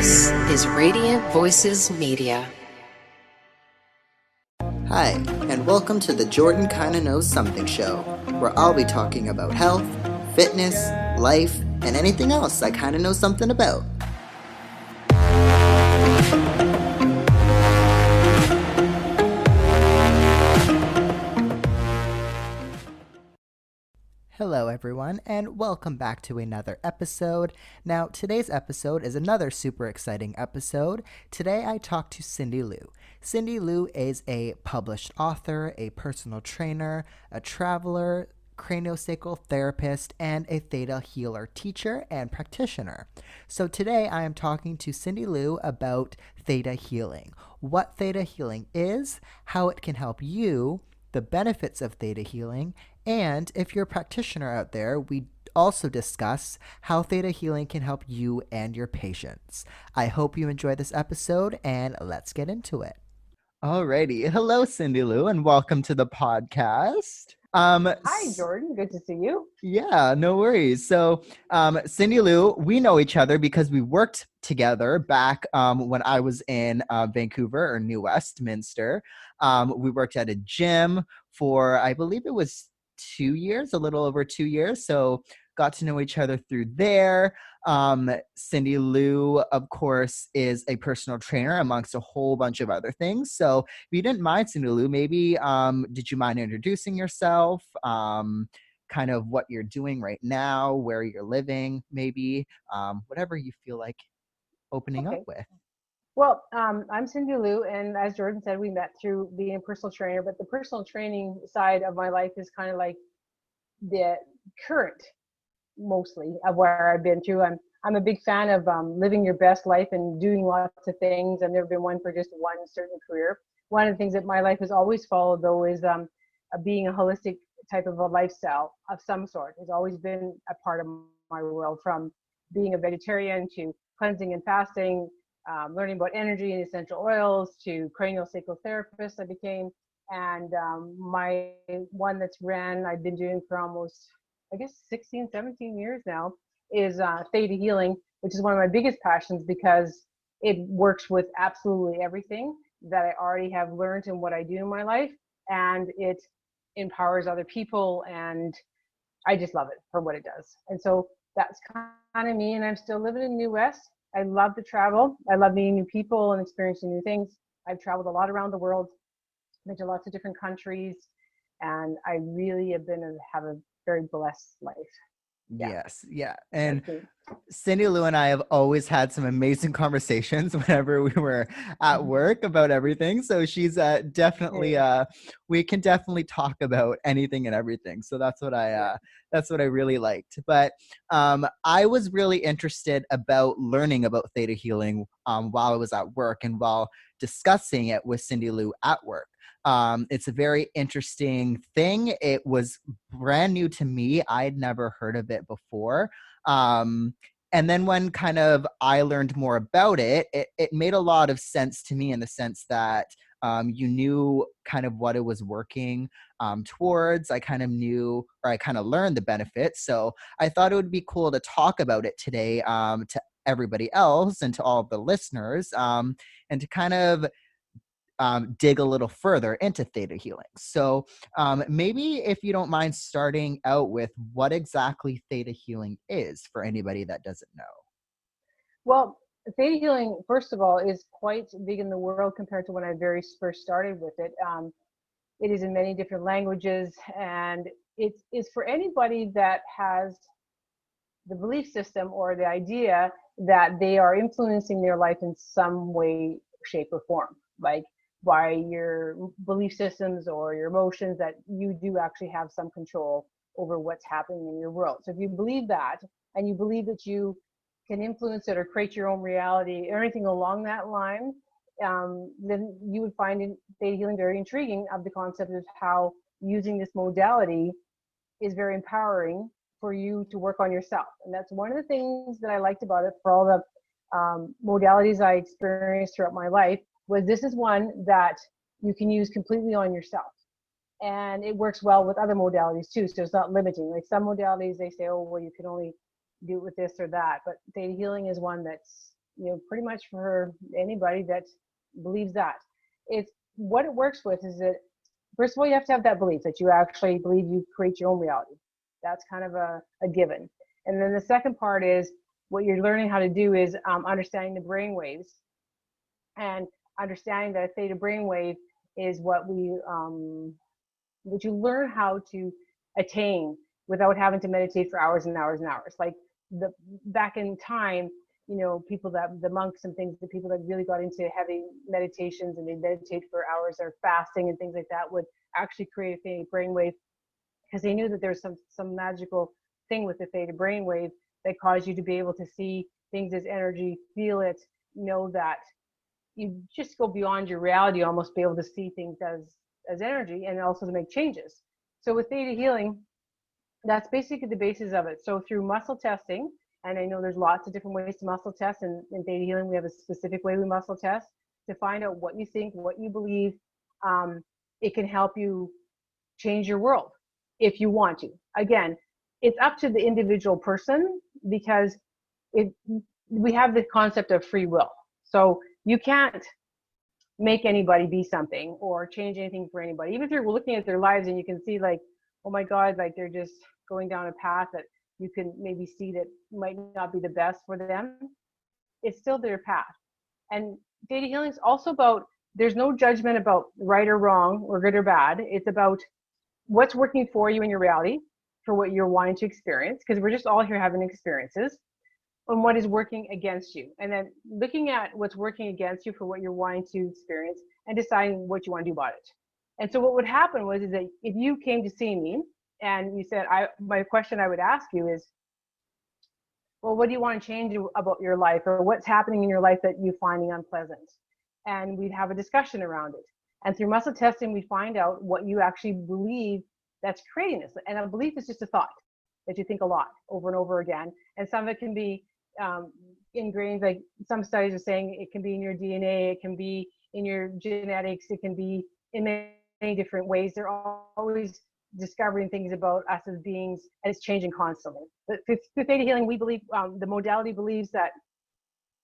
This is Radiant Voices Media. Hi, and welcome to the Jordan Kinda Knows Something show, where I'll be talking about health, fitness, life, and anything else I kinda know something about. Hello everyone, and welcome back to another episode. Now, today's episode is another super exciting episode. Today I talked to Cindy Lou. Cindy Lou is a published author, a personal trainer, a traveler, craniosacral therapist, and a Theta healer teacher and practitioner. So today I am talking to Cindy Lou about Theta healing, what Theta healing is, how it can help you, the benefits of Theta healing, and if you're a practitioner out there, we also discuss how Theta healing can help you and your patients. I hope you enjoy this episode, and let's get into it. Alrighty. Hello, Cindy Lou, and welcome to the podcast. Hi, Jordan. Good to see you. Yeah, no worries. So, Cindy Lou, we know each other because we worked together back when I was in Vancouver or New Westminster. We worked at a gym for, I believe it was 2 years, a little over 2 years. So got to know each other through there. Cindy Lou, of course, is a personal trainer amongst a whole bunch of other things. So if you didn't mind, Cindy Lou, maybe did you mind introducing yourself? Kind of what you're doing right now, where you're living, maybe whatever you feel like opening up with. Well, I'm Cindy Lou, and as Jordan said, we met through being a personal trainer, but the personal training side of my life is kind of like the current, mostly, of where I've been through. I'm a big fan of living your best life and doing lots of things. I've never been one for just one certain career. One of the things that my life has always followed, though, is being a holistic type of a lifestyle of some sort. Has always been a part of my world, from being a vegetarian to cleansing and fasting, learning about energy and essential oils, to craniosacral therapist I became. And my one I've been doing for almost, I guess, 16, 17 years now, is Theta healing, which is one of my biggest passions because it works with absolutely everything that I already have learned in what I do in my life. And it empowers other people, and I just love it for what it does. And so that's kind of me, and I'm still living in New West. I love to travel. I love meeting new people and experiencing new things. I've traveled a lot around the world, been to lots of different countries, and I really have a very blessed life. Yeah. Yes. Yeah. And Cindy Lou and I have always had some amazing conversations whenever we were at work about everything. So she's definitely, we can definitely talk about anything and everything. So that's what I really liked. But I was really interested about learning about Theta healing while I was at work and while discussing it with Cindy Lou at work. It's a very interesting thing. It was brand new to me. I'd never heard of it before. And then when kind of I learned more about it, it made a lot of sense to me in the sense that you knew kind of what it was working towards. I kind of knew, or I kind of learned the benefits. So I thought it would be cool to talk about it today to everybody else and to all of the listeners, and to kind of dig a little further into Theta healing. So maybe if you don't mind starting out with what exactly Theta healing is for anybody that doesn't know. Well, Theta healing, first of all, is quite big in the world compared to when I very first started with it. It is in many different languages, and it's for anybody that has the belief system or the idea that they are influencing their life in some way, shape, or form, like by your belief systems or your emotions, that you do actually have some control over what's happening in your world. So if you believe that, and you believe that you can influence it or create your own reality or anything along that line, then you would find Theta healing very intriguing, of the concept of how using this modality is very empowering for you to work on yourself. And that's one of the things that I liked about it, for all the modalities I experienced throughout my life, was this is one that you can use completely on yourself. And it works well with other modalities too. So it's not limiting. Like some modalities, they say, oh, well, you can only do it with this or that. But Theta healing is one that's pretty much for anybody that believes that. It's what it works with is that, first of all, you have to have that belief that you actually believe you create your own reality. That's kind of a given. And then the second part is what you're learning how to do is understanding the brain waves, and understanding that a theta brainwave is what you learn how to attain without having to meditate for hours and hours and hours. Like back in time, people the monks and things, the people that really got into heavy meditations and they meditate for hours or fasting and things like that would actually create a theta brainwave, because they knew that there's some magical thing with the theta brainwave that caused you to be able to see things as energy, feel it, know that you just go beyond your reality, almost be able to see things as energy, and also to make changes. So with theta healing, that's basically the basis of it. So through muscle testing, and I know there's lots of different ways to muscle test, and in theta healing we have a specific way we muscle test to find out what you think, what you believe. It can help you change your world if you want to. Again, it's up to the individual person, because we have the concept of free will. So you can't make anybody be something or change anything for anybody. Even if you're looking at their lives and you can see like, oh my God, like they're just going down a path that you can maybe see that might not be the best for them, it's still their path. And theta healing is also about, there's no judgment about right or wrong or good or bad. It's about what's working for you in your reality, for what you're wanting to experience, because we're just all here having experiences, and what is working against you. And then looking at what's working against you for what you're wanting to experience and deciding what you want to do about it. And so what would happen was is that if you came to see me and you said, my question I would ask you is, well, what do you want to change about your life, or what's happening in your life that you're finding unpleasant? And we'd have a discussion around it. And through muscle testing, we find out what you actually believe that's creating this. And a belief is just a thought that you think a lot over and over again. And some of it can be ingrained, like some studies are saying it can be in your DNA, it can be in your genetics, it can be in many different ways. They're always discovering things about us as beings, and it's changing constantly. But through theta healing, we believe, the modality believes that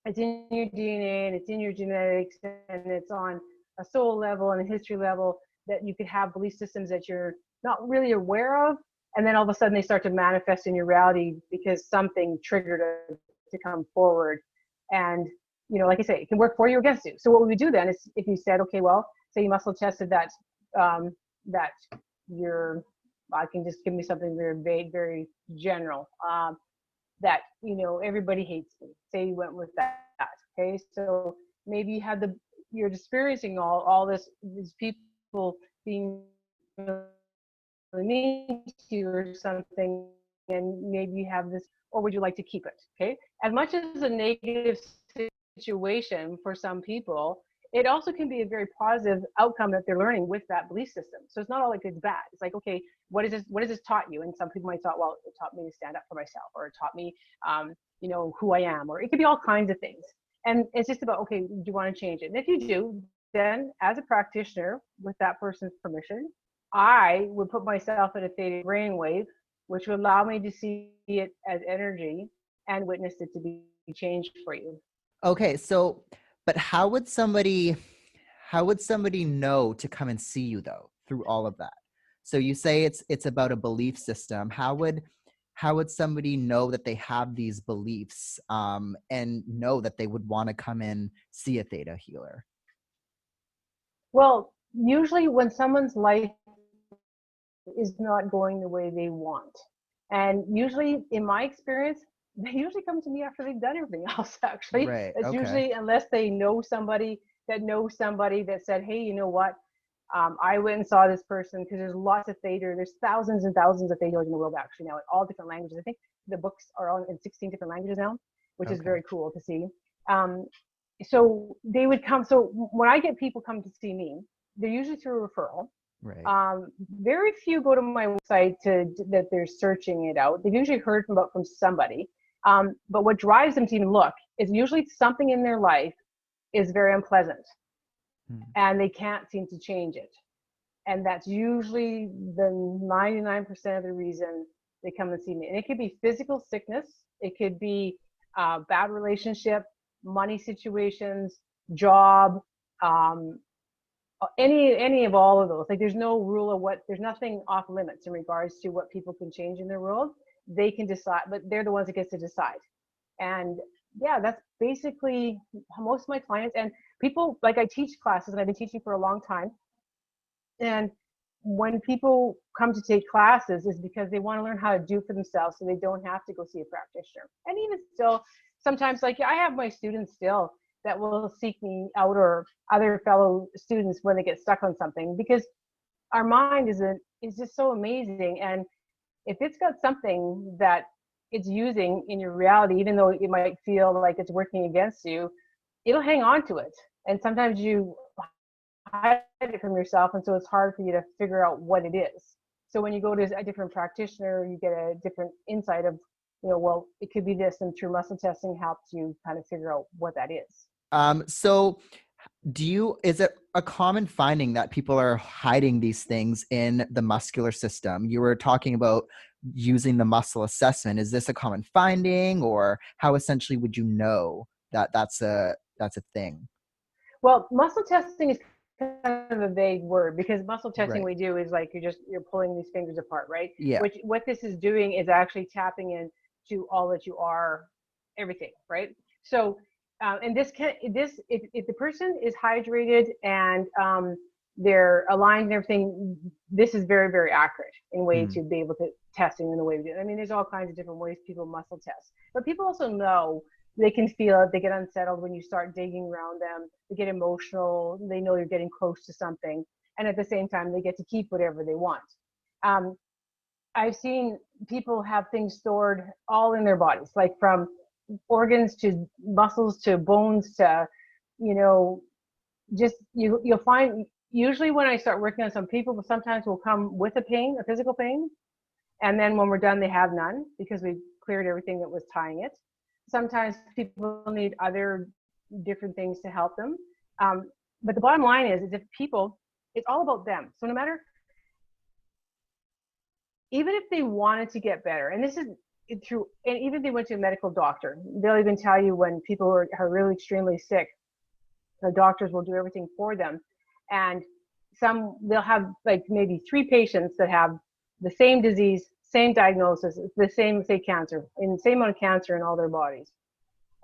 it's in your DNA and it's in your genetics, and it's on a soul level and a history level, that you could have belief systems that you're not really aware of, and then all of a sudden they start to manifest in your reality because something triggered it to come forward. And like I say, it can work for you or against you. So what we would do then is, if you said, okay, well, say you muscle tested that that I can just give me something very vague, very general, that everybody hates me. Say you went with that. Okay, so maybe you had you're experiencing all these people being really mean to you or something, and maybe you have this, or would you like to keep it? Okay, as much as a negative situation for some people, it also can be a very positive outcome that they're learning with that belief system. So it's not all like it's bad. It's like, okay, what is this taught you? And some people might thought, well, it taught me to stand up for myself, or it taught me who I am, or it could be all kinds of things. And it's just about, okay, do you want to change it? And if you do, then as a practitioner, with that person's permission, I would put myself in a theta brainwave, which would allow me to see it as energy and witness it to be changed for you. Okay, so, but how would somebody know to come and see you though, through all of that? So you say it's about a belief system. How would somebody know that they have these beliefs, and know that they would want to come in, see a theta healer? Well, usually when someone's life is not going the way they want, and usually in my experience, they usually come to me after they've done everything else, actually. Right. It's okay. usually, unless they know somebody that said, hey, you know what, I went and saw this person, because there's lots of theta. There's thousands and thousands of theta healers in the world, actually, now, in all different languages. I think the books are all in 16 different languages now, which is very cool to see. So they would come. So when I get people come to see me, they're usually through a referral. Right. Very few go to my website that they're searching it out. They've usually heard from somebody. But what drives them to even look is usually something in their life is very unpleasant, and they can't seem to change it. And that's usually the 99% of the reason they come and see me. And it could be physical sickness. It could be a bad relationship. money situations, job, any of all of those. Like there's no rule of there's nothing off limits in regards to what people can change in their world. They can decide, but they're the ones that get to decide. And yeah, that's basically most of my clients and people. Like I teach classes and I've been teaching for a long time. And when people come to take classes is because they want to learn how to do for themselves so they don't have to go see a practitioner. And even still, sometimes like I have my students still that will seek me out or other fellow students when they get stuck on something, because our mind is just so amazing. And if it's got something that it's using in your reality, even though it might feel like it's working against you, it'll hang on to it. And sometimes you hide it from yourself, and so it's hard for you to figure out what it is. So when you go to a different practitioner, you get a different insight of, well, it could be this, and through muscle testing helps you kind of figure out what that is. So is it a common finding that people are hiding these things in the muscular system? You were talking about using the muscle assessment. Is this a common finding, or how essentially would you know that that's a thing? Well, muscle testing is kind of a vague word, because muscle testing we do is like you're pulling these fingers apart, right? Yeah. What this is doing is actually tapping into all that you are, everything, right? So, and if the person is hydrated and they're aligned and everything, this is very, very accurate in way to be able to testing in the way we do. I mean, there's all kinds of different ways people muscle test, but people also know. They can feel it. They get unsettled when you start digging around them. They get emotional. They know you're getting close to something. And at the same time, they get to keep whatever they want. I've seen people have things stored all in their bodies, like from organs to muscles to bones to, just you'll find, usually when I start working on some people, sometimes will come with a physical pain. And then when we're done, they have none because we cleared everything that was tying it. Sometimes people need other different things to help them. But the bottom line is if people, it's all about them. So no matter, even if they wanted to get better, and this is true, and even if they went to a medical doctor, they'll even tell you when people are really extremely sick, the doctors will do everything for them. And they'll have like maybe 3 patients that have the same disease, same diagnosis, the same, say, cancer, and the same amount of cancer in all their bodies.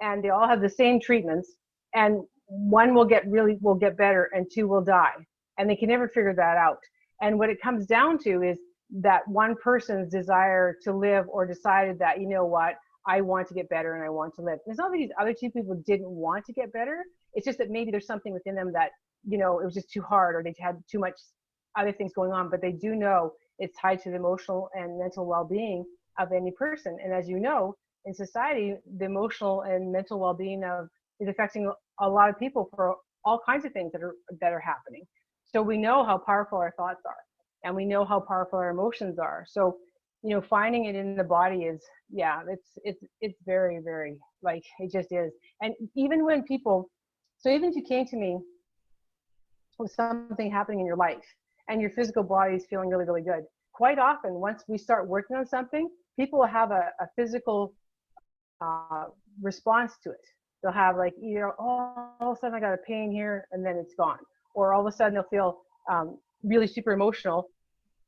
And they all have the same treatments, and one will get better and 2 will die. And they can never figure that out. And what it comes down to is that one person's desire to live, or decided that, what, I want to get better and I want to live. It's not that these other 2 people didn't want to get better. It's just that maybe there's something within them that, it was just too hard, or they had too much other things going on, but they do know it's tied to the emotional and mental well-being of any person. And as you know, in society, the emotional and mental well-being is affecting a lot of people for all kinds of things that are happening. So we know how powerful our thoughts are, and we know how powerful our emotions are. So, finding it in the body is, it's very, very, like, it just is. And even when even if you came to me with something happening in your life, and your physical body is feeling really, really good. Quite often, once we start working on something, people will have a physical response to it. They'll have like either, all of a sudden I got a pain here, and then it's gone. Or all of a sudden they'll feel really super emotional,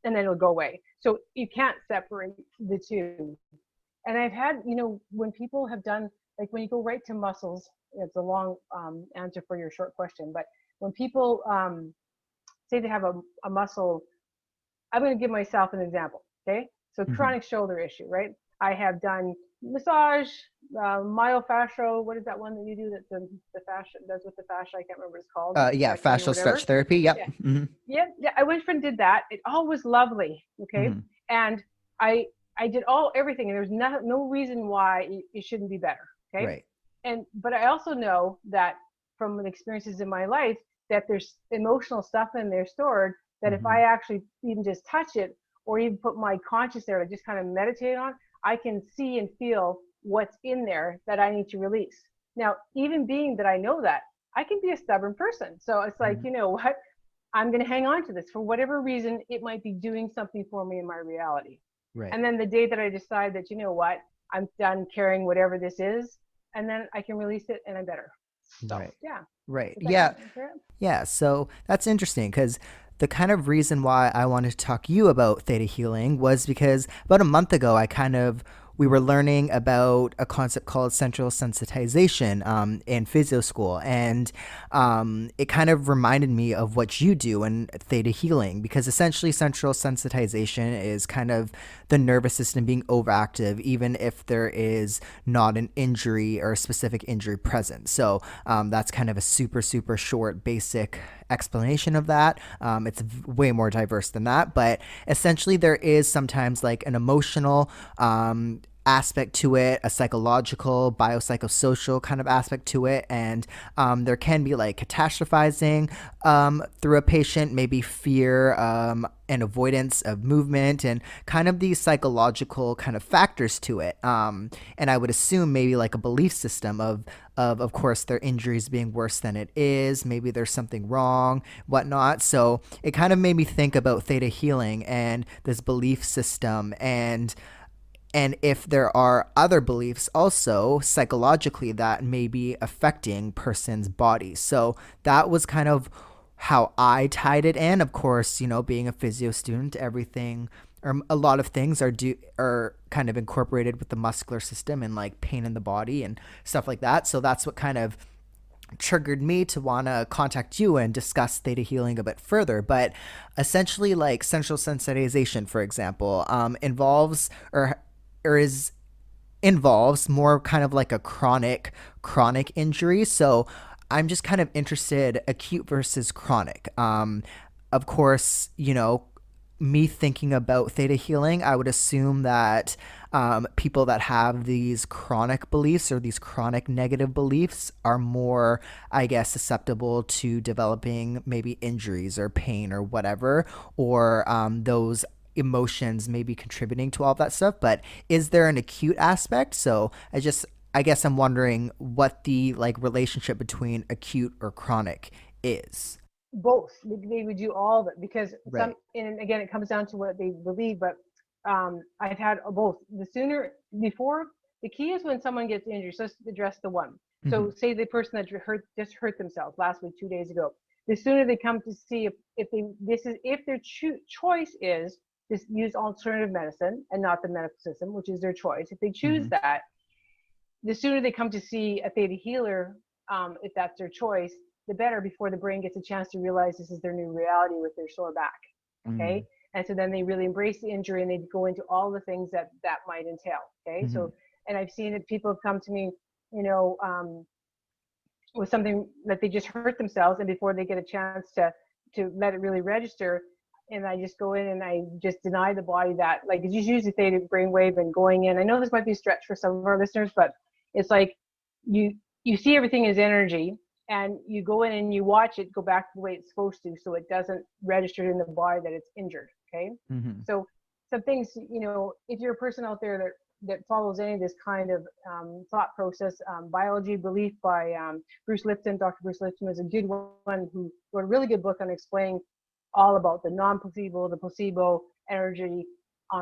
and then it'll go away. So you can't separate the 2. And I've had, when people have done, like when you go right to muscles, it's a long answer for your short question, but when people say they have a muscle, I'm going to give myself an example, okay? So chronic shoulder issue, right? I have done massage, myofascial, what is that one that you do that the fascia does with the fascia? I can't remember what it's called. Fascial stretch therapy, yep. Yeah. Mm-hmm. Yeah, I went and did that. It all was lovely, okay? And I did everything, and there's no reason why it shouldn't be better, okay? Right. But I also know that from the experiences in my life, that there's emotional stuff in there stored that if I actually even just touch it, or even put my conscious there to just kind of meditate on, I can see and feel what's in there that I need to release. Now, even being that I know that, I can be a stubborn person. So it's like, you know what? I'm going to hang on to this for whatever reason. It might be doing something for me in my reality. Right. And then the day that I decide that, you know what, I'm done carrying whatever this is, and then I can release it and I'm better. So Right. yeah. Right. Is that Yeah. correct? Yeah. So that's interesting because the kind of reason why I wanted to talk to you about theta healing was because about a month ago, we were learning about a concept called central sensitization in physio school. And it kind of reminded me of what you do in theta healing, because essentially central sensitization is kind of the nervous system being overactive, even if there is not an injury or a specific injury present. So that's kind of a super, super short, basic explanation of that. It's way more diverse than that, but essentially there is sometimes like an emotional aspect to it, a psychological, biopsychosocial kind of aspect to it, and there can be like catastrophizing through a patient, maybe fear and avoidance of movement, and kind of these psychological kind of factors to it. And I would assume maybe like a belief system of course their injuries being worse than it is, maybe there's something wrong, whatnot. So it kind of made me think about theta healing and this belief system, and if there are other beliefs also psychologically that may be affecting person's bodies. So that was kind of how I tied it in. Of course, being a physio student, everything or a lot of things are kind of incorporated with the muscular system and like pain in the body and stuff like that. So that's what kind of triggered me to want to contact you and discuss theta healing a bit further. But essentially, like central sensitization, for example, involves or is involves more kind of like a chronic injury. So I'm just kind of interested, acute versus chronic. Of course, me thinking about theta healing, I would assume that people that have these chronic beliefs or these chronic negative beliefs are more, I guess, susceptible to developing maybe injuries or pain or whatever, or those emotions may be contributing to all of that stuff. But is there an acute aspect? So I guess I'm wondering what the like relationship between acute or chronic is. Both. They would do all of it because Right. and again, it comes down to what they believe. But I've had both. The key is when someone gets injured. So let's address the one. Mm-hmm. So say the person that just hurt themselves last week, 2 days ago. The sooner they come to see if their choice is to use alternative medicine and not the medical system, which is their choice. If they choose Mm-hmm. that, the sooner they come to see a theta healer, if that's their choice, the better, before the brain gets a chance to realize this is their new reality with their sore back. Okay. And so then they really embrace the injury and they go into all the things that might entail. Okay. Mm-hmm. So, and I've seen that people have come to me, with something that they just hurt themselves, and before they get a chance to let it really register, and I just go in and I just deny the body that, like, just use the theta brainwave and going in. I know this might be a stretch for some of our listeners, but it's like you see everything as energy, and you go in and you watch it go back the way it's supposed to, so it doesn't register in the body that it's injured. Okay. Mm-hmm. So some things, if you're a person out there that follows any of this kind of thought process, biology belief by Bruce Lipton. Dr. Bruce Lipton is a good one who wrote a really good book on explaining all about the non-placebo, the placebo energy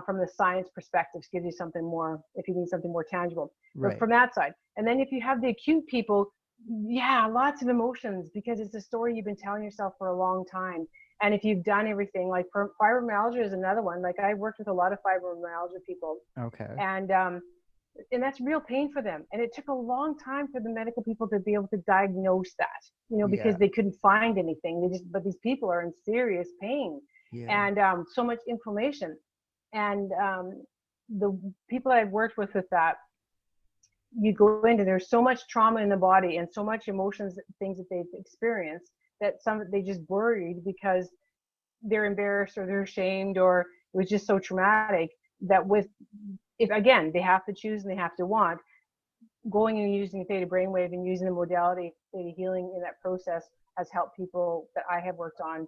from the science perspective, gives you something more if you need something more tangible. Right. But from that side. And then if you have the acute people, yeah, lots of emotions, because it's a story you've been telling yourself for a long time. And if you've done everything, like fibromyalgia is another one. Like I worked with a lot of fibromyalgia people. Okay. And that's real pain for them. And it took a long time for the medical people to be able to diagnose that, because they couldn't find anything. But these people are in serious pain, and so much inflammation. And the people I've worked with that, you go into, there's so much trauma in the body and so much emotions, things that they've experienced, that they just buried because they're embarrassed or they're ashamed, or it was just so traumatic that if again, they have to choose and they have to want, going and using theta brainwave and using the modality theta healing in that process has helped people that I have worked on.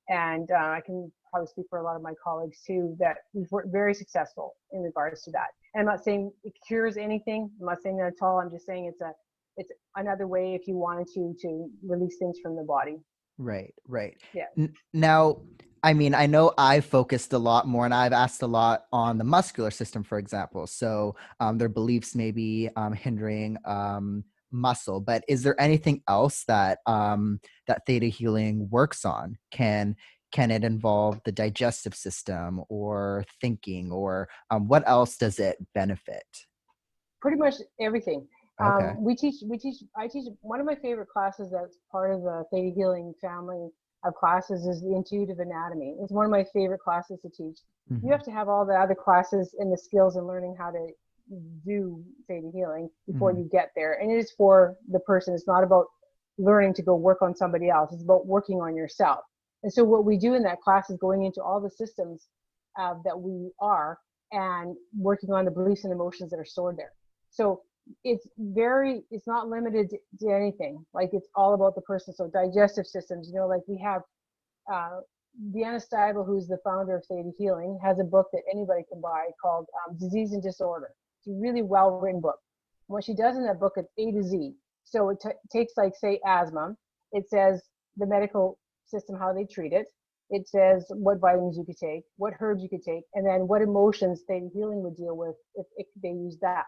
And I can probably speak for a lot of my colleagues too, that we've worked very successful in regards to that. And I'm not saying it cures anything. I'm not saying that at all. I'm just saying it's another way if you wanted to release things from the body. Right, right. Yeah. Now, I mean, I know I've focused a lot more and I've asked a lot on the muscular system, for example. So their beliefs may be hindering muscle, but is there anything else that that theta healing works on? Can it involve the digestive system or thinking, or what else does it benefit? Pretty much everything. Okay. I teach one of my favorite classes that's part of the Theta Healing family of classes is the intuitive anatomy. It's one of my favorite classes to teach. You have to have all the other classes and the skills and learning how to do Theta Healing before you get there. And it is for the person. It's not about learning to go work on somebody else. It's about working on yourself. And so what we do in that class is going into all the systems that we are and working on the beliefs and emotions that are stored there. So it's not limited to anything. Like it's all about the person. So digestive systems, like we have Deanna Stiebel, who's the founder of Theta Healing, has a book that anybody can buy called Disease and Disorder. It's a really well-written book. What she does in that book, it's A to Z. So it takes, like, say, asthma. It says the medical system, how they treat it. It says what vitamins you could take, what herbs you could take, and then what emotions Theta Healing would deal with if they use that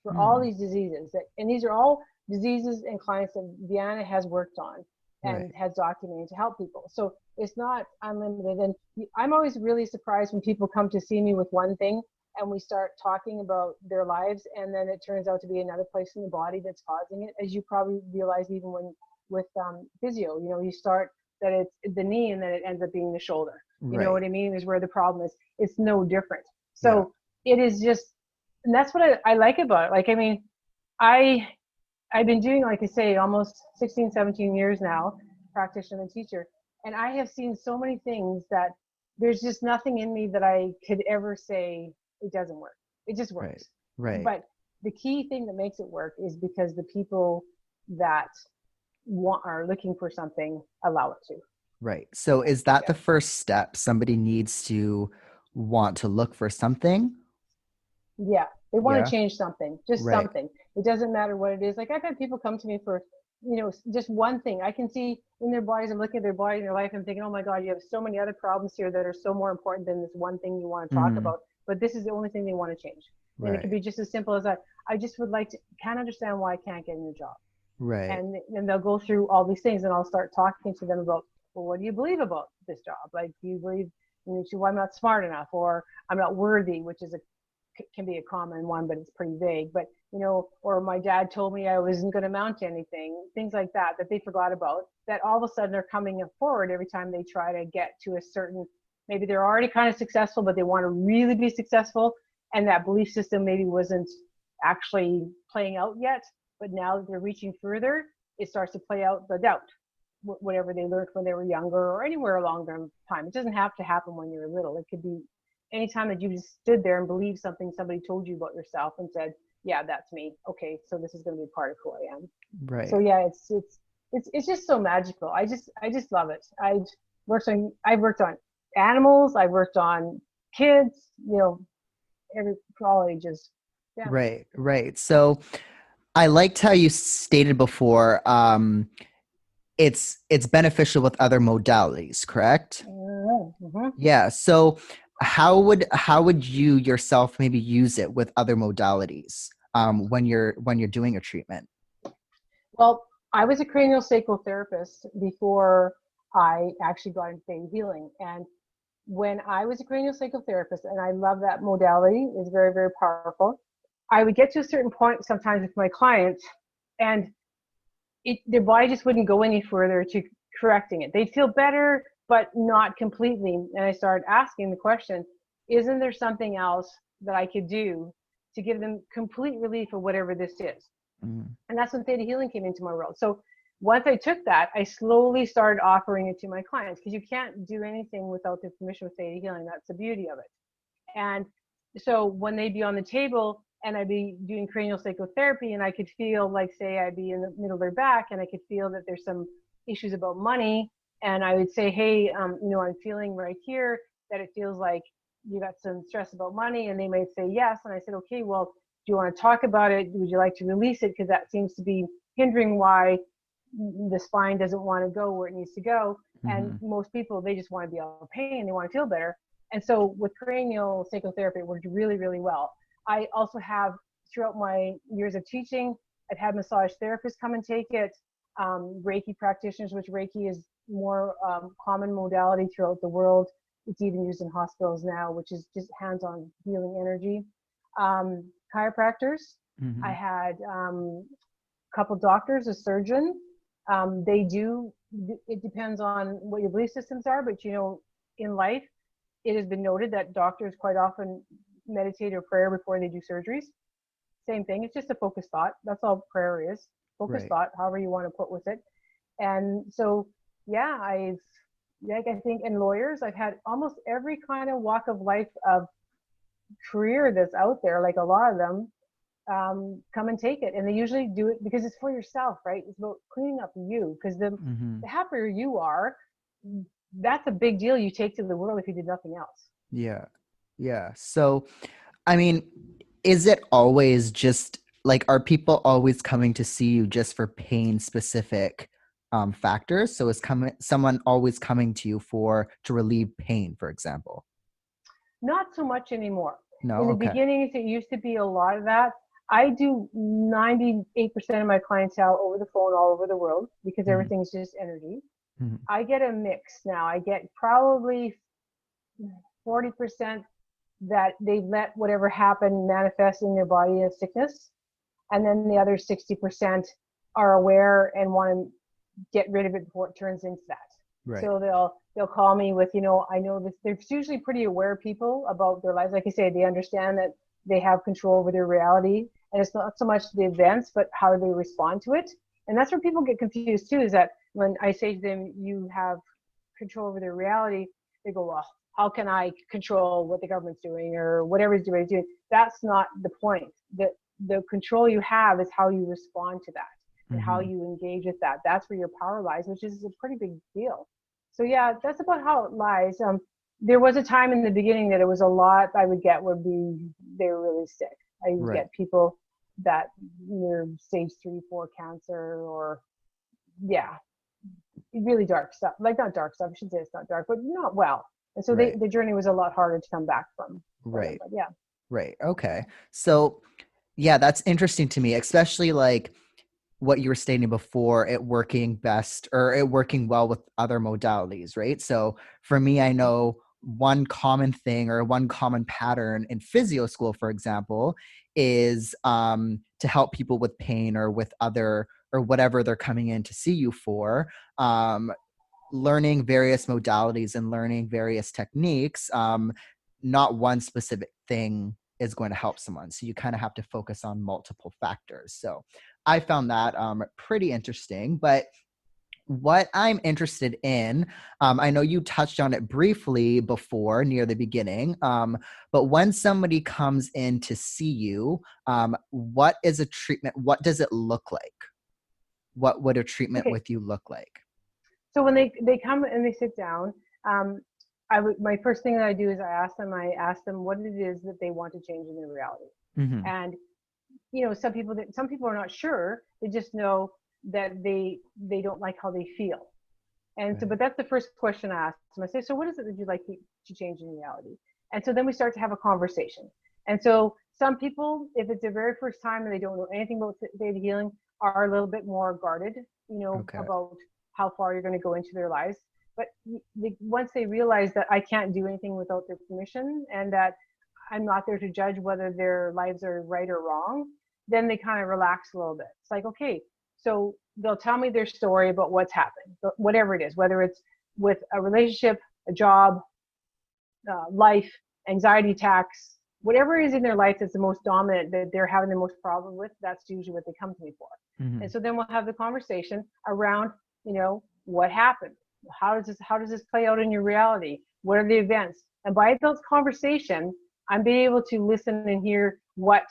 for all these diseases. And these are all diseases and clients that Deanna has worked on and has documented to help people. So it's not unlimited. And I'm always really surprised when people come to see me with one thing and we start talking about their lives, and then it turns out to be another place in the body that's causing it. As you probably realize, even when with physio, you start that it's the knee and then it ends up being the shoulder. You know what I mean? Is where the problem is. It's no different. So it is just, and that's what I like about it. Like, I mean, I've been doing, like I say, almost 16, 17 years now, practitioner and teacher. And I have seen so many things that there's just nothing in me that I could ever say it doesn't work. It just works. Right. But the key thing that makes it work is because the people that are looking for something allow it to. Right. So is that the first step? Somebody needs to want to look for something? Yeah. They want to change something, just something. It doesn't matter what it is. Like, I've had people come to me for, just one thing. I can see in their bodies, I'm looking at their body and their life, I'm thinking, oh my God, you have so many other problems here that are so more important than this one thing you want to talk about. But this is the only thing they want to change. And it could be just as simple as that. I just would like to, can't understand why I can't get a new job. Right. And then they'll go through all these things, and I'll start talking to them about, well, what do you believe about this job? Like, do you believe well, I'm not smart enough, or I'm not worthy, which is can be a common one, but it's pretty vague. But or my dad told me I wasn't going to amount to anything, things like that they forgot about, that all of a sudden are coming forward every time they try to get to a certain, maybe they're already kind of successful, but they want to really be successful, and that belief system maybe wasn't actually playing out yet. But now that they're reaching further, it starts to play out the doubt, whatever they learned when they were younger or anywhere along their time. It doesn't have to happen when you're little. It could be anytime that you just stood there and believed something somebody told you about yourself and said, yeah, that's me. Okay, so this is going to be part of who I am. Right. So yeah, it's just so magical. I just love it. I've worked on animals. I've worked on kids. For all ages. Yeah. Right. So I liked how you stated before, it's beneficial with other modalities, correct? Mm-hmm. Yeah. So how would you yourself maybe use it with other modalities when you're doing a treatment? Well, I was a craniosacral therapist before I actually got into Theta Healing. And when I was a craniosacral therapist, and I love that modality, it's very, very powerful, I would get to a certain point sometimes with my clients, and their body just wouldn't go any further to correcting it. They'd feel better, but not completely. And I started asking the question, isn't there something else that I could do to give them complete relief of whatever this is? And that's when Theta Healing came into my world. So once I took that, I slowly started offering it to my clients, because you can't do anything without the permission of Theta Healing. That's the beauty of it. And so when they'd be on the table and I'd be doing cranial psychotherapy, and I could feel, like, say, I'd be in the middle of their back and I could feel that there's some issues about money. And I would say, hey, I'm feeling right here that it feels like you got some stress about money. And they might say yes. And I said, okay, well, do you want to talk about it? Would you like to release it? Because that seems to be hindering why the spine doesn't want to go where it needs to go. And Mm-hmm. most people, they just want to be out of pain. They want to feel better. And so with cranial psychotherapy, it worked really, really well. I also have, throughout my years of teaching, I've had massage therapists come and take it, Reiki practitioners, which Reiki is more common modality throughout the world. It's even used in hospitals now, which is just hands-on healing energy. Chiropractors. I Mm-hmm. had a couple doctors, a surgeon. They do, it depends on what your belief systems are, but you know, in life, it has been noted that doctors quite often meditate or prayer before they do surgeries. Same thing. It's just a focused thought. That's all prayer is. Focused Right. thought, however you want to put with it. And so, yeah, like I think in lawyers, I've had almost every kind of walk of life of career that's out there, like a lot of them, come and take it. And they usually do it because it's for yourself, right? It's about cleaning up you, because Mm-hmm. the happier you are, that's a big deal you take to the world if you did nothing else. Yeah. Yeah. So, I mean, is it always just like, are people always coming to see you just for pain specific factors? So is someone always coming to you to relieve pain, for example? Not so much anymore. No? In the Okay. beginning, it used to be a lot of that. I do 98% of my clientele over the phone all over the world because Mm-hmm. everything's just energy. Mm-hmm. I get a mix now. I get probably 40% that they let whatever happened manifest in their body as sickness. And then the other 60% are aware and want to get rid of it before it turns into that. Right. So they'll call me with, I know this. They're usually pretty aware people about their lives. Like I say, they understand that they have control over their reality, and it's not so much the events, but how they respond to it. And that's where people get confused too. Is that when I say to them, "You have control over their reality," they go, "Well, how can I control what the government's doing or whatever is doing?" That's not the point. The control you have is how you respond to that and how Mm-hmm. you engage with that. That's where your power lies, which is a pretty big deal. So yeah, that's about how it lies. There was a time in the beginning that it was a lot I would get would be they were really sick. I would Right. get people that were stage 3, 4 cancer, or yeah, really dark stuff. Like not dark stuff. I should say it's not dark, but not well. And so Right. the journey was a lot harder to come back from for them. Right. But yeah. Right. Okay. So, yeah, that's interesting to me, especially like what you were stating before, it working best or it working well with other modalities, right? So for me, I know one common thing or one common pattern in physio school, for example, is to help people with pain or with other or whatever they're coming in to see you for. Learning various modalities and learning various techniques, not one specific thing is going to help someone. So you kind of have to focus on multiple factors. So I found that pretty interesting. But what I'm interested in, I know you touched on it briefly before near the beginning, but when somebody comes in to see you, what is a treatment? What does it look like? What would a treatment Okay. with you look like? So when they come and they sit down, um, my first thing that I do is I ask them what it is that they want to change in their reality. Mm-hmm. And some people are not sure. They just know that they don't like how they feel. And so, Right. but that's the first question I ask them. I say, so what is it that you'd like to change in reality? And so then we start to have a conversation. And so some people, if it's their very first time and they don't know anything about theta healing, are a little bit more guarded, Okay. about how far you're going to go into their lives. But once they realize that I can't do anything without their permission and that I'm not there to judge whether their lives are right or wrong, then they kind of relax a little bit. It's like, okay, so they'll tell me their story about what's happened, whatever it is, whether it's with a relationship, a job, life, anxiety attacks, whatever is in their life that's the most dominant, that they're having the most problem with, that's usually what they come to me for. Mm-hmm. And so then we'll have the conversation around, what happened? How does this play out in your reality? What are the events? And by those conversations, I'm being able to listen and hear what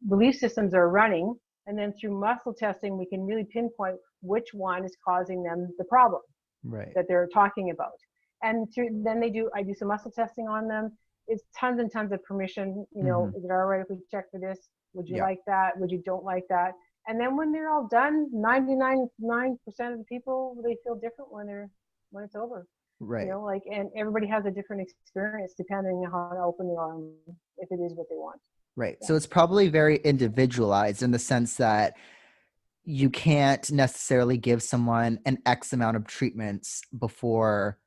belief systems are running. And then through muscle testing, we can really pinpoint which one is causing them the problem Right. that they're talking about. And then I do some muscle testing on them. It's tons and tons of permission. Mm-hmm. Is it all right if we check for this? Would you Yeah. like that? Would you don't like that? And then when they're all done, 99% of the people, they feel different when it's over. Right. Like, and everybody has a different experience depending on how open they are, if it is what they want. Right. So it's probably very individualized in the sense that you can't necessarily give someone an X amount of treatments before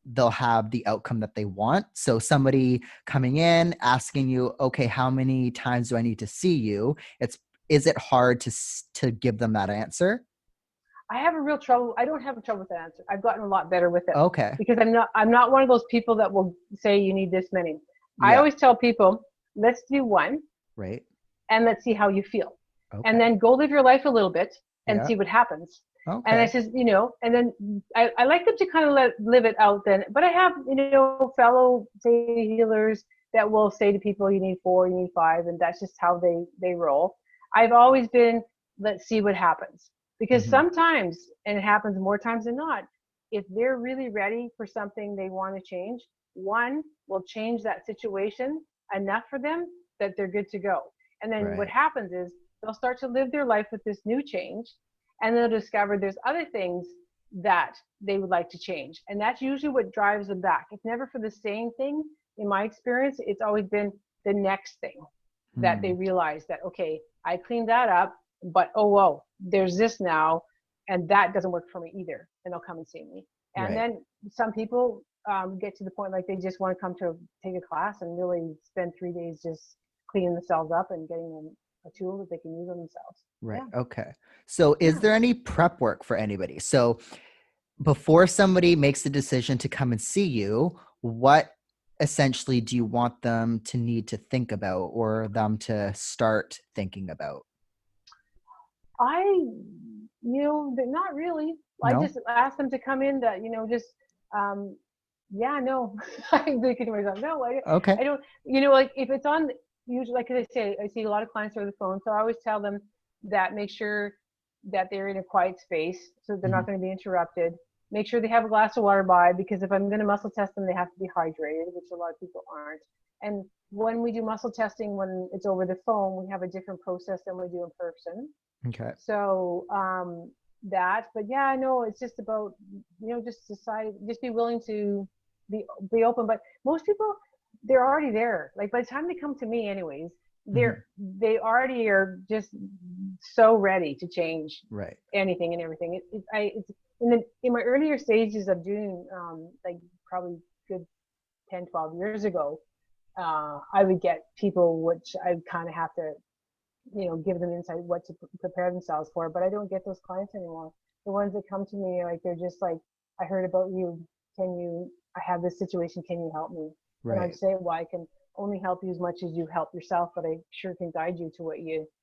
they'll have the outcome that they want. So somebody coming in asking you, okay, how many times do I need to see you? Is it hard to give them that answer? I don't have a trouble with that answer. I've gotten a lot better with it. Okay. Because I'm not one of those people that will say you need this many. I Yeah. always tell people, let's do one. Right. And let's see how you feel. Okay. And then go live your life a little bit and see what happens. Okay. And I says, and then I like them to kind of live it out then. But I have, fellow Theta healers that will say to people, you need 4, you need 5, and that's just how they roll. I've always been, let's see what happens. Because sometimes, and it happens more times than not, if they're really ready for something they want to change, one will change that situation enough for them that they're good to go. And then what happens is they'll start to live their life with this new change, and they'll discover there's other things that they would like to change. And that's usually what drives them back. It's never for the same thing. In my experience, it's always been the next thing that they realize that, okay, I cleaned that up, but oh, whoa, there's this now, and that doesn't work for me either. And they'll come and see me. And then some people get to the point like they just want to come to take a class and really spend 3 days just cleaning themselves up and getting them a tool that they can use on themselves. Right. Yeah. Okay. So is there any prep work for anybody? So before somebody makes the decision to come and see you, what essentially do you want them to need to think about or them to start thinking about? Not really. No? I just ask them to come in that, no. I'm thinking to myself, no, Okay. I don't, like if it's on, usually, like I say, I see a lot of clients over the phone. So I always tell them that make sure that they're in a quiet space so they're not going to be interrupted. Make sure they have a glass of water by, because if I'm going to muscle test them, they have to be hydrated, which a lot of people aren't. And when we do muscle testing, when it's over the phone, we have a different process than we do in person. Okay. So but yeah, no, it's just about, just decide, just be willing to be open. But most people, they're already there. Like by the time they come to me anyways, they already are just so ready to change anything and everything. It's in my earlier stages of doing, like probably good 10, 12 years ago, I would get people, which I kind of have to, give them insight what to prepare themselves for. But I don't get those clients anymore. The ones that come to me, like, they're just like, I heard about you. I have this situation. Can you help me? Right. And I'd say, well, I can only help you as much as you help yourself, but I sure can guide you to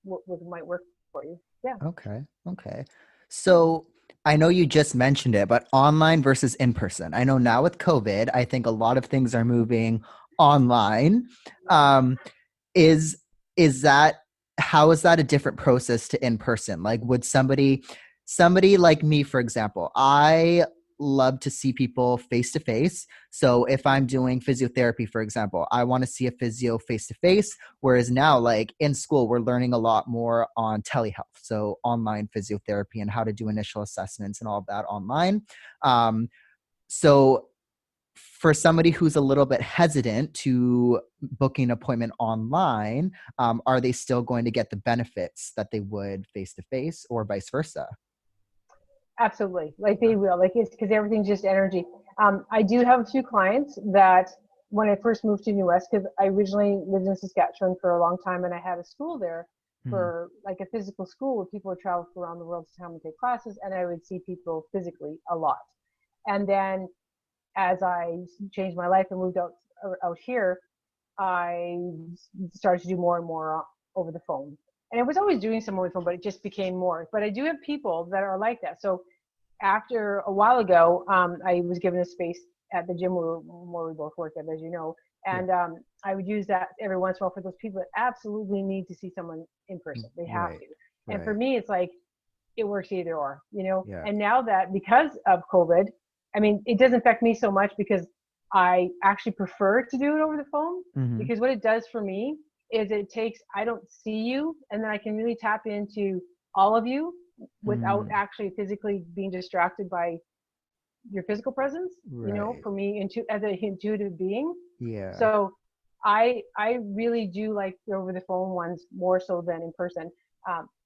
what might work for you. Yeah. Okay. So I know you just mentioned it, but online versus in person. I know now with COVID, I think a lot of things are moving online. How is that a different process to in person? Like, would somebody like me, for example, I love to see people face to face. So if I'm doing physiotherapy, for example, I want to see a physio face to face. Whereas now, like in school, we're learning a lot more on telehealth. So online physiotherapy and how to do initial assessments and all of that online. So for somebody who's a little bit hesitant to booking an appointment online, are they still going to get the benefits that they would face to face, or vice versa? Absolutely. Like they will, like it's because everything's just energy. I do have a few clients that when I first moved to the US, because I originally lived in Saskatchewan for a long time and I had a school there for like a physical school where people would travel around the world to come and take classes, and I would see people physically a lot. And then as I changed my life and moved out here, I started to do more and more over the phone. And I was always doing some over the phone, but it just became more. But I do have people that are like that. So after a while ago, I was given a space at the gym where we both work at, as you know. And I would use that every once in a while for those people that absolutely need to see someone in person. They have to. And for me, it's like, it works either or, Yeah. And now that because of COVID, I mean, it doesn't affect me so much because I actually prefer to do it over the phone, because what it does for me is I don't see you, and then I can really tap into all of you without actually physically being distracted by your physical presence, you know, Right. for me as an intuitive being. Yeah. So I really do like the over the phone ones more so than in person.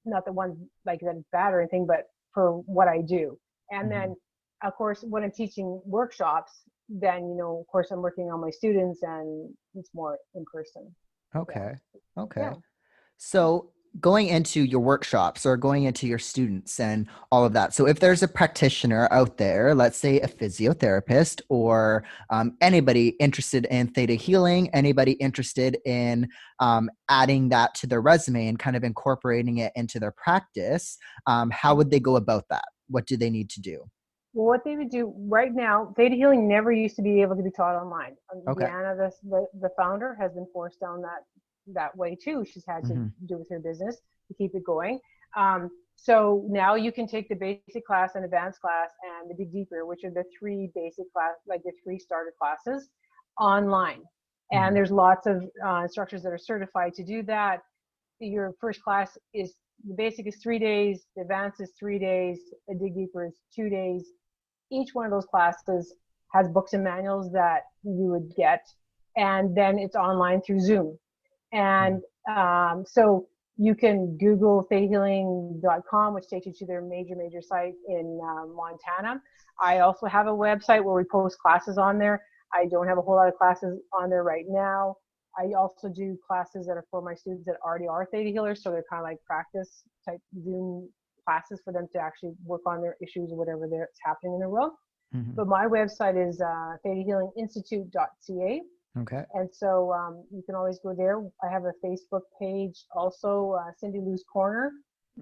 Not the ones like that is bad or anything, but for what I do. And then of course when I'm teaching workshops, then, you know, of course I'm working on my students and it's more in person. Okay. Okay. Yeah. So going into your workshops or going into your students and all of that. So if there's a practitioner out there, let's say a physiotherapist or anybody interested in theta healing, anybody interested in adding that to their resume and kind of incorporating it into their practice, how would they go about that? What do they need to do? Well, what they would do right now, theta healing never used to be able to be taught online. Okay. Deanna, the founder, has been forced down that way too. She's had to do with her business to keep it going. So now you can take the basic class and advanced class and the Dig Deeper, which are the three basic class, like the three starter classes, online. And there's lots of instructors that are certified to do that. Your first class is the basic is 3 days, the advanced is 3 days, the Dig Deeper is 2 days. Each one of those classes has books and manuals that you would get, and then it's online through Zoom. And so you can Google thetahealing.com, which takes you to their major site in Montana. I also have a website where we post classes on there. I don't have a whole lot of classes on there right now. I also do classes that are for my students that already are theta healers, so they're kind of like practice type Zoom classes for them to actually work on their issues or whatever that's happening in their world. But my website is thetahealinginstitute.ca. Okay. And so you can always go there. I have a Facebook page also, Cindy Lou's Corner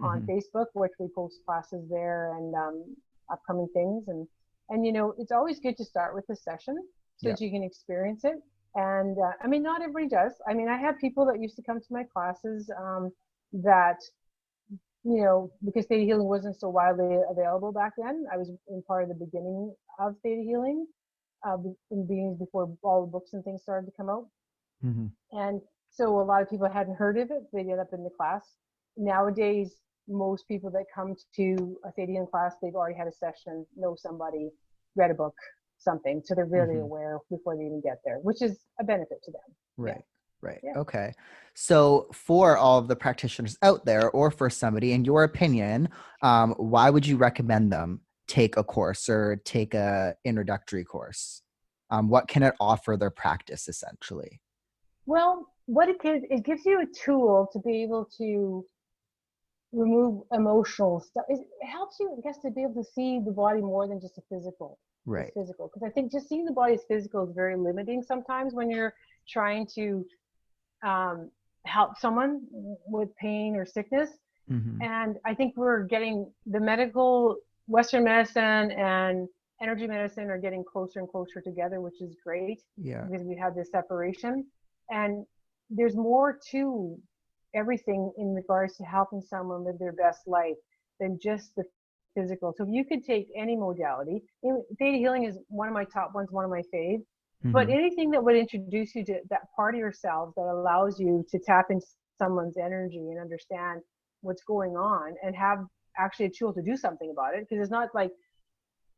on Facebook, which we post classes there and upcoming things. And you know, it's always good to start with a session so that you can experience it. And I mean, not everybody does. I mean, I have people that used to come to my classes that, you know, because theta healing wasn't so widely available back then. I was in part of the beginning of theta healing, in beginnings before all the books and things started to come out. And so a lot of people hadn't heard of it. They'd end up in the class. Nowadays, most people that come to a theta healing class, they've already had a session, know somebody, read a book, something. So they're really aware before they even get there, which is a benefit to them. Right. Yeah. Right. Yeah. Okay. So for all of the practitioners out there, or for somebody, in your opinion, why would you recommend them take a course or take a introductory course? What can it offer their practice essentially? Well, what it gives you a tool to be able to remove emotional stuff. It helps you, I guess, to be able to see the body more than just a physical. Right. Physical. Because I think just seeing the body as physical is very limiting sometimes when you're trying to help someone with pain or sickness. And I think we're getting the medical, Western medicine and energy medicine are getting closer and closer together, which is great. Yeah. Because we have this separation. And there's more to everything in regards to helping someone live their best life than just the physical. So if you could take any modality, theta healing is one of my top ones, one of my faves. But anything that would introduce you to that part of yourself that allows you to tap into someone's energy and understand what's going on and have actually a tool to do something about it. Because it's not like,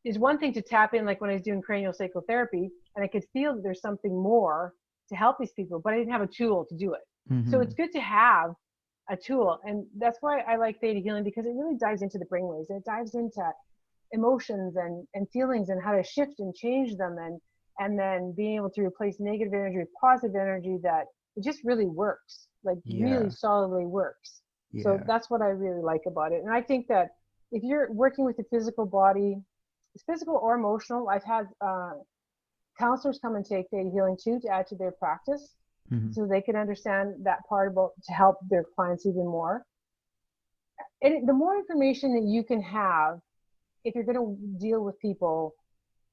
it's one thing to tap in, like when I was doing cranial sacral therapy, and I could feel that there's something more to help these people, but I didn't have a tool to do it. So it's good to have a tool. And that's why I like theta healing, because it really dives into the brainwaves. It dives into emotions and feelings and how to shift and change them, and then being able to replace negative energy with positive energy, that it just really works, like really solidly works. So that's what I really like about it. And I think that if you're working with the physical body, it's physical or emotional, I've had counselors come and take theta healing too to add to their practice, so they can understand that part about to help their clients even more. And the more information that you can have, if you're going to deal with people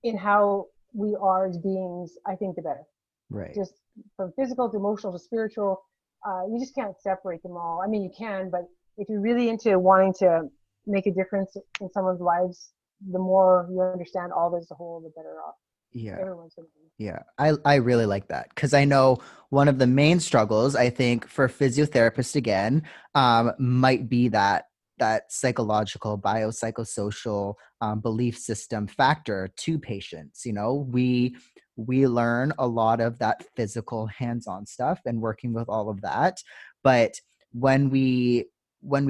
in how we are as beings, I think the better. Right. Just from physical to emotional to spiritual, you just can't separate them all. I mean, you can, but if you're really into wanting to make a difference in someone's lives, the more you understand all as a whole, the better off. Yeah. Everyone's going to be. Yeah. I really like that, because I know one of the main struggles, I think, for physiotherapists again, might be that that psychological, biopsychosocial belief system factor to patients. You know, we learn a lot of that physical hands-on stuff and working with all of that, but when we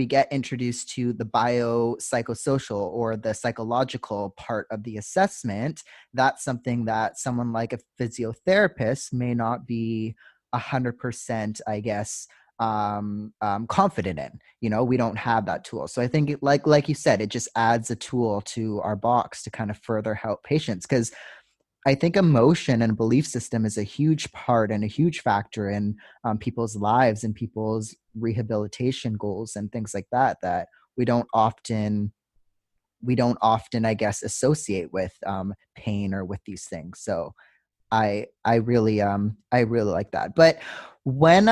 get introduced to the biopsychosocial or the psychological part of the assessment, that's something that someone like a physiotherapist may not be 100%, I guess, confident in. You know, we don't have that tool. So I think like you said, it just adds a tool to our box to kind of further help patients, because I think emotion and belief system is a huge part and a huge factor in people's lives and people's rehabilitation goals and things like that, that we don't often, I guess, associate with pain or with these things. So I really like that. But when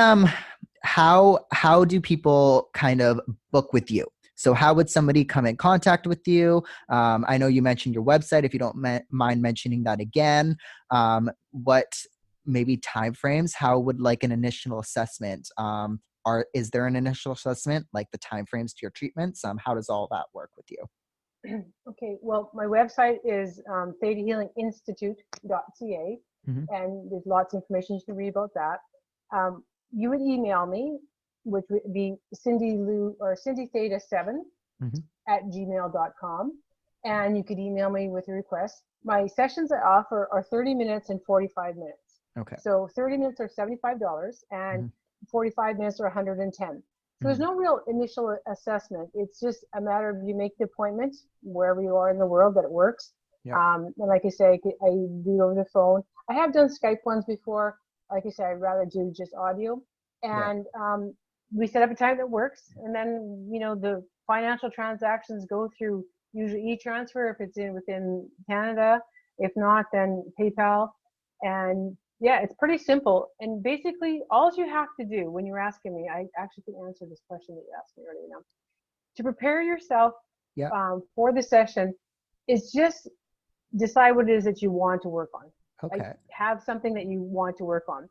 how do people kind of book with you? So how would somebody come in contact with you? I know you mentioned your website. If you don't mind mentioning that again, what maybe timeframes? How would like an initial assessment? Is there an initial assessment, like the timeframes to your treatments? How does all that work with you? Okay, well, my website is thetahealinginstitute.ca, and there's lots of information you can read about that. You would email me, which would be cindytheta7 at gmail.com, and you could email me with a request. My sessions I offer are 30 minutes and 45 minutes. Okay. So 30 minutes are $75 and 45 minutes are $110. So there's no real initial assessment. It's just a matter of you make the appointment wherever you are in the world that it works. Yep. And like I say, I do it over the phone. I have done Skype ones before. Like I said, I'd rather do just audio. And we set up a time that works. And then, you know, the financial transactions go through usually e-transfer if it's within Canada. If not, then PayPal. And yeah, it's pretty simple. And basically, all you have to do when you're asking me, I actually can answer this question that you asked me earlier now. To prepare yourself for the session is just decide what it is that you want to work on. Okay. Like, have something that you want to work on.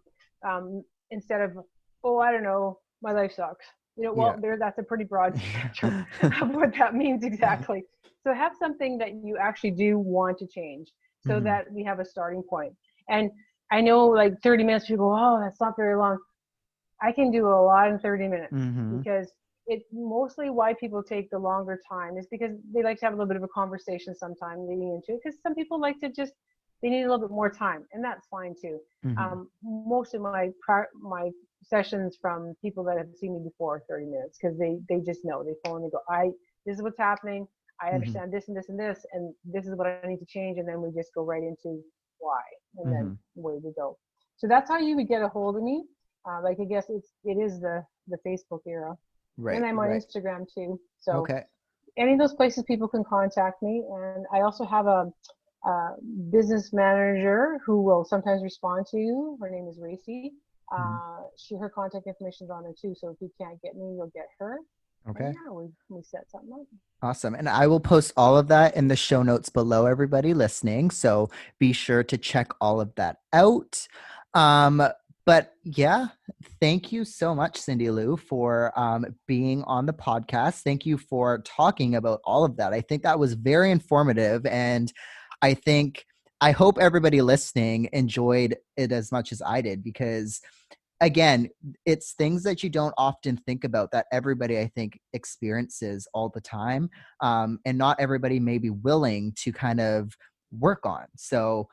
Instead of, oh, I don't know, my life sucks. You know, well, that's a pretty broad spectrum of what that means exactly. So have something that you actually do want to change so that we have a starting point. And I know like 30 minutes, people go, oh, that's not very long. I can do a lot in 30 minutes because it mostly why people take the longer time is because they like to have a little bit of a conversation sometime leading into it, because some people like to just, they need a little bit more time, and that's fine too. Most of my sessions from people that have seen me before are 30 minutes because they just know, they phone and they go, this is what's happening. I understand this and this and this, and this is what I need to change. And then we just go right into why, and then where we go. So that's how you would get a hold of me. Like, I guess it is the Facebook era. Right. And I'm on Instagram too. So any of those places people can contact me. And I also have a business manager who will sometimes respond to you. Her name is Racy. Her contact information is on there too. So if you can't get me, you'll get her. Okay. Yeah, we set something up. Awesome. And I will post all of that in the show notes below, everybody listening. So be sure to check all of that out. But yeah, thank you so much, Cindy Lou, for being on the podcast. Thank you for talking about all of that. I think that was very informative. And I hope everybody listening enjoyed it as much as I did, because again, it's things that you don't often think about that everybody, I think, experiences all the time. And not everybody may be willing to kind of work on. So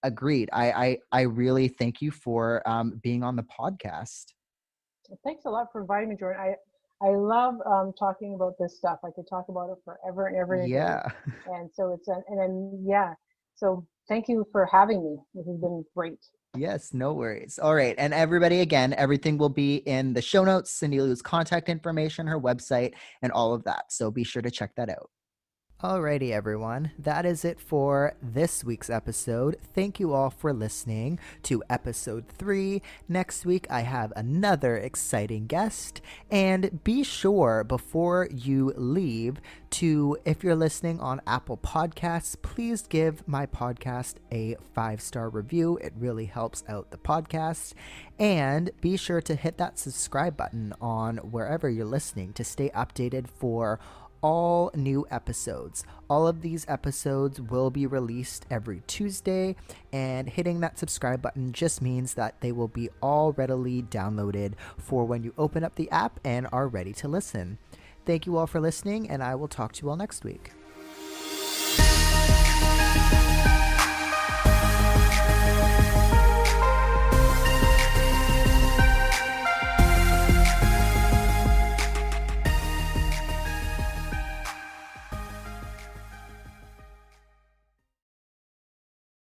agreed. I really thank you for being on the podcast. Thanks a lot for inviting me, Jordan. I love talking about this stuff. I could talk about it forever and ever again. Yeah. And so so thank you for having me. This has been great. Yes, no worries. All right. And everybody, again, everything will be in the show notes, Cindy Lou's contact information, her website, and all of that. So be sure to check that out. Alrighty, everyone. That is it for this week's episode. Thank you all for listening to episode 3. Next week, I have another exciting guest. And be sure before you leave to, if you're listening on Apple Podcasts, please give my podcast a 5-star review. It really helps out the podcast. And be sure to hit that subscribe button on wherever you're listening to stay updated for all new episodes. All of these episodes will be released every Tuesday, and hitting that subscribe button just means that they will be all readily downloaded for when you open up the app and are ready to listen. Thank you all for listening, and I will talk to you all next week.